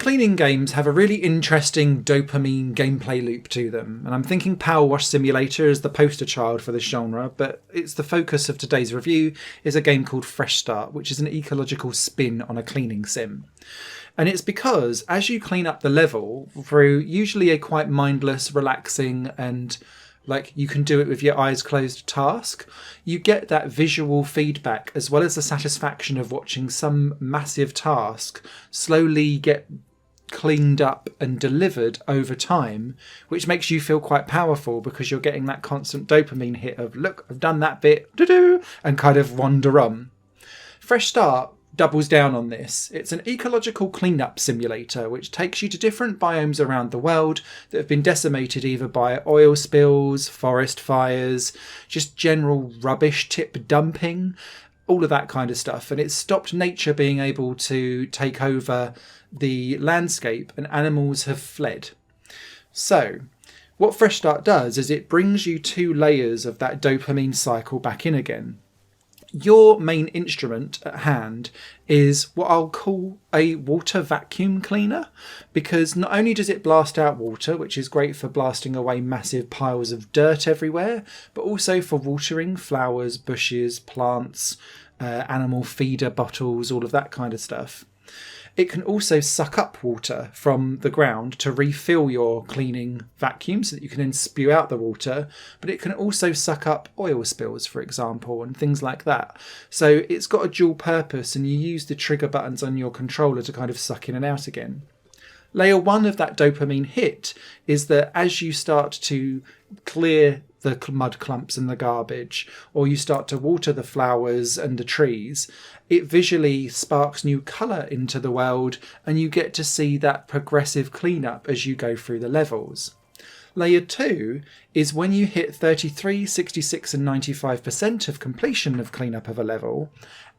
Cleaning games have a really interesting dopamine gameplay loop to them, and I'm thinking Power Wash Simulator is the poster child for this genre, but it's the focus of today's review is a game called Fresh Start, which is an ecological spin on a cleaning sim. And it's because as you clean up the level through usually a quite mindless, relaxing and you can do it with your eyes closed task, you get that visual feedback as well as the satisfaction of watching some massive task slowly get cleaned up and delivered over time, which makes you feel quite powerful because you're getting that constant dopamine hit of, look, I've done that bit, and kind of wander on. Fresh Start doubles down on this. It's an ecological cleanup simulator which takes you to different biomes around the world that have been decimated either by oil spills, forest fires, just general rubbish tip dumping, all of that kind of stuff. And it's stopped nature being able to take over the landscape and animals have fled. So what Fresh Start does is it brings you 2 layers of that dopamine cycle back in again. Your main instrument at hand is what I'll call a water vacuum cleaner, because not only does it blast out water, which is great for blasting away massive piles of dirt everywhere, but also for watering flowers, bushes, plants, animal feeder bottles, all of that kind of stuff. It can also suck up water from the ground to refill your cleaning vacuum so that you can then spew out the water, but it can also suck up oil spills, for example, and things like that. So it's got a dual purpose, and you use the trigger buttons on your controller to kind of suck in and out again. Layer 1 of that dopamine hit is that as you start to clear the mud clumps and the garbage, or you start to water the flowers and the trees, it visually sparks new colour into the world, and you get to see that progressive cleanup as you go through the levels. Layer 2 is when you hit 33, 66 and 95% of completion of cleanup of a level,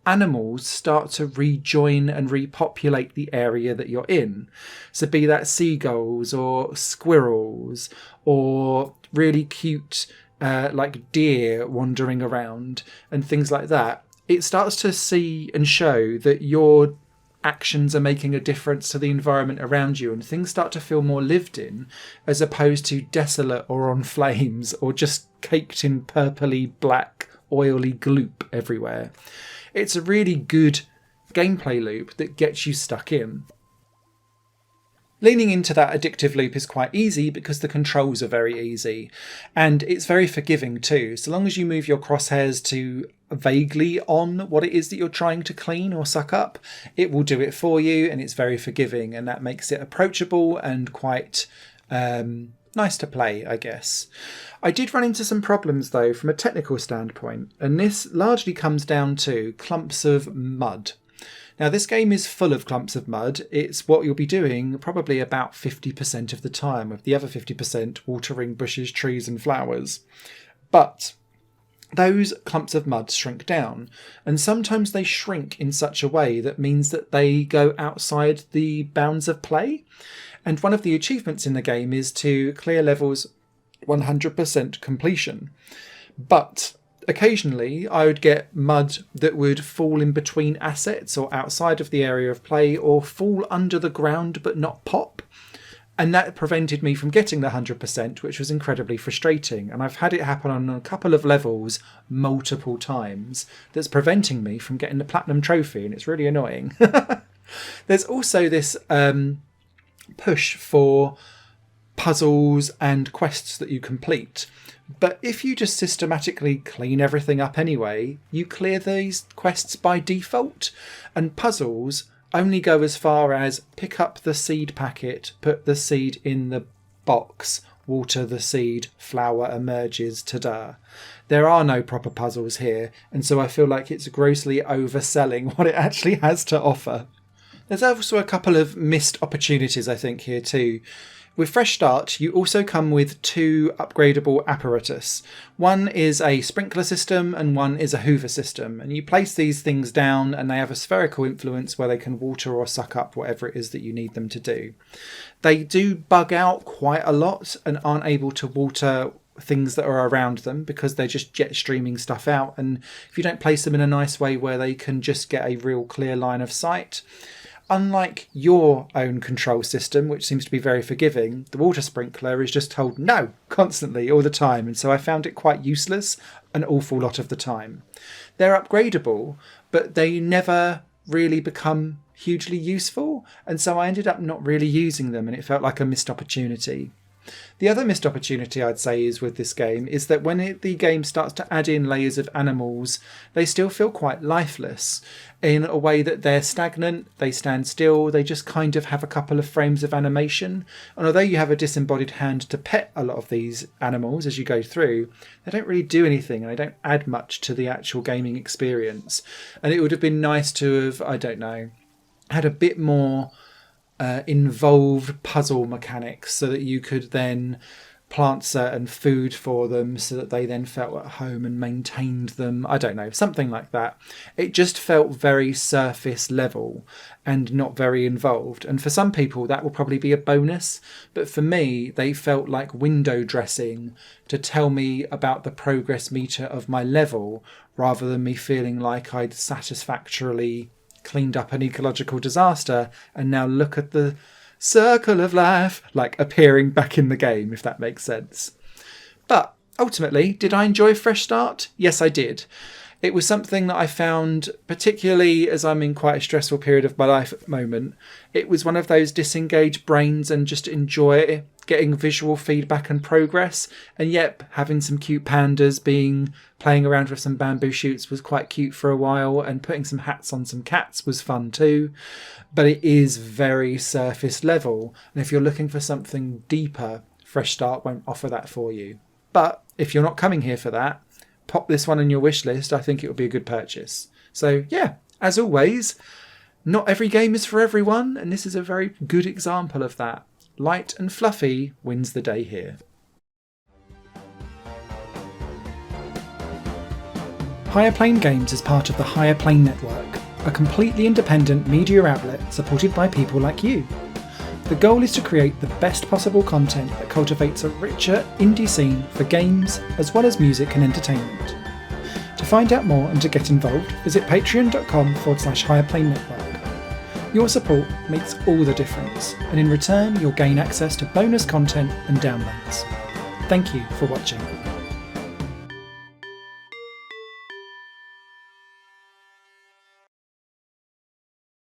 animals start to rejoin and repopulate the area that you're in. So be that seagulls or squirrels or really cute deer wandering around and things like that. It starts to see and show that your actions are making a difference to the environment around you, and things start to feel more lived in as opposed to desolate or on flames or just caked in purpley black oily gloop everywhere. It's a really good gameplay loop that gets you stuck in. Leaning into that addictive loop is quite easy because the controls are very easy, and it's very forgiving too. So long as you move your crosshairs to vaguely on what it is that you're trying to clean or suck up, it will do it for you, and it's very forgiving, and that makes it approachable and quite nice to play, I guess. I did run into some problems though from a technical standpoint, and this largely comes down to clumps of mud. Now, this game is full of clumps of mud. It's what you'll be doing probably about 50% of the time, with the other 50% watering bushes, trees and flowers. But those clumps of mud shrink down, and sometimes they shrink in such a way that means that they go outside the bounds of play. And one of the achievements in the game is to clear levels 100% completion. But occasionally I would get mud that would fall in between assets or outside of the area of play, or fall under the ground but not pop. And that prevented me from getting the 100%, which was incredibly frustrating. And I've had it happen on a couple of levels multiple times. That's preventing me from getting the platinum trophy, and it's really annoying. There's also this push for puzzles and quests that you complete. But if you just systematically clean everything up anyway, you clear these quests by default, and puzzles only go as far as pick up the seed packet, put the seed in the box, water the seed, flower emerges, ta-da. There are no proper puzzles here, and so I feel like it's grossly overselling what it actually has to offer. There's also a couple of missed opportunities, I think, here too. With Fresh Start, you also come with 2 upgradable apparatus. One is a sprinkler system and one is a hoover system. And you place these things down and they have a spherical influence where they can water or suck up whatever it is that you need them to do. They do bug out quite a lot and aren't able to water things that are around them because they're just jet streaming stuff out. And if you don't place them in a nice way where they can just get a real clear line of sight, Unlike your own control system, which seems to be very forgiving, the water sprinkler is just told no constantly all the time, and so I found it quite useless an awful lot of the time. They're upgradable, but they never really become hugely useful, and so I ended up not really using them, and it felt like a missed opportunity. The other missed opportunity I'd say is with this game is that when the game starts to add in layers of animals, they still feel quite lifeless in a way that they're stagnant, they stand still, they just kind of have a couple of frames of animation. And although you have a disembodied hand to pet a lot of these animals as you go through, they don't really do anything and they don't add much to the actual gaming experience. And it would have been nice to have, I don't know, had a bit more involved puzzle mechanics so that you could then plant certain food for them so that they then felt at home and maintained them. I don't know, something like that. It just felt very surface level and not very involved. And for some people that will probably be a bonus, but for me they felt like window dressing to tell me about the progress meter of my level rather than me feeling like I'd satisfactorily cleaned up an ecological disaster and now look at the circle of life like appearing back in the game, if that makes sense. But ultimately, did I enjoy Fresh Start? Yes, I did. It was something that I found, particularly as I'm in quite a stressful period of my life at the moment, it was one of those disengaged brains and just enjoy getting visual feedback and progress. And yep, having some cute pandas playing around with some bamboo shoots was quite cute for a while, and putting some hats on some cats was fun too. But it is very surface level, and if you're looking for something deeper, Fresh Start won't offer that for you. But if you're not coming here for that, pop this one on your wish list. I think it would be a good purchase. So yeah, as always, not every game is for everyone, and this is a very good example of that. Light and fluffy wins the day here. Higher Plane Games is part of the Higher Plane Network, a completely independent media outlet supported by people like you. The goal is to create the best possible content that cultivates a richer indie scene for games as well as music and entertainment. To find out more and to get involved, visit patreon.com/Higher Network. Your support makes all the difference, and in return you'll gain access to bonus content and downloads. Thank you for watching.